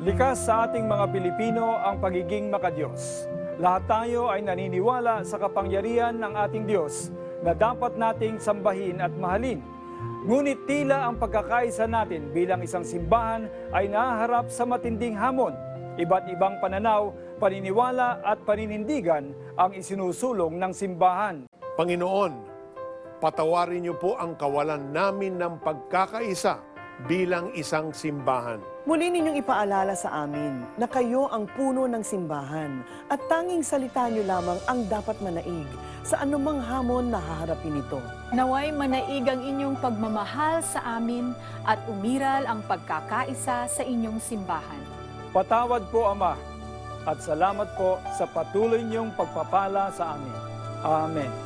Likas sa ating mga Pilipino ang pagiging makadiyos. Lahat tayo ay naniniwala sa kapangyarihan ng ating Diyos na dapat nating sambahin at mahalin. Ngunit tila ang pagkakaisa natin bilang isang simbahan ay nahaharap sa matinding hamon. Iba't ibang pananaw, paniniwala at paninindigan ang isinusulong ng simbahan. Panginoon, patawarin niyo po ang kawalan namin ng pagkakaisa bilang isang simbahan. Muli ninyong ipaalala sa amin na kayo ang puno ng simbahan at tanging salita niyo lamang ang dapat manaig sa anumang hamon na haharapin ito. Naway manaig ang inyong pagmamahal sa amin at umiral ang pagkakaisa sa inyong simbahan. Patawad po, Ama, at salamat po sa patuloy niyong pagpapala sa amin. Amen.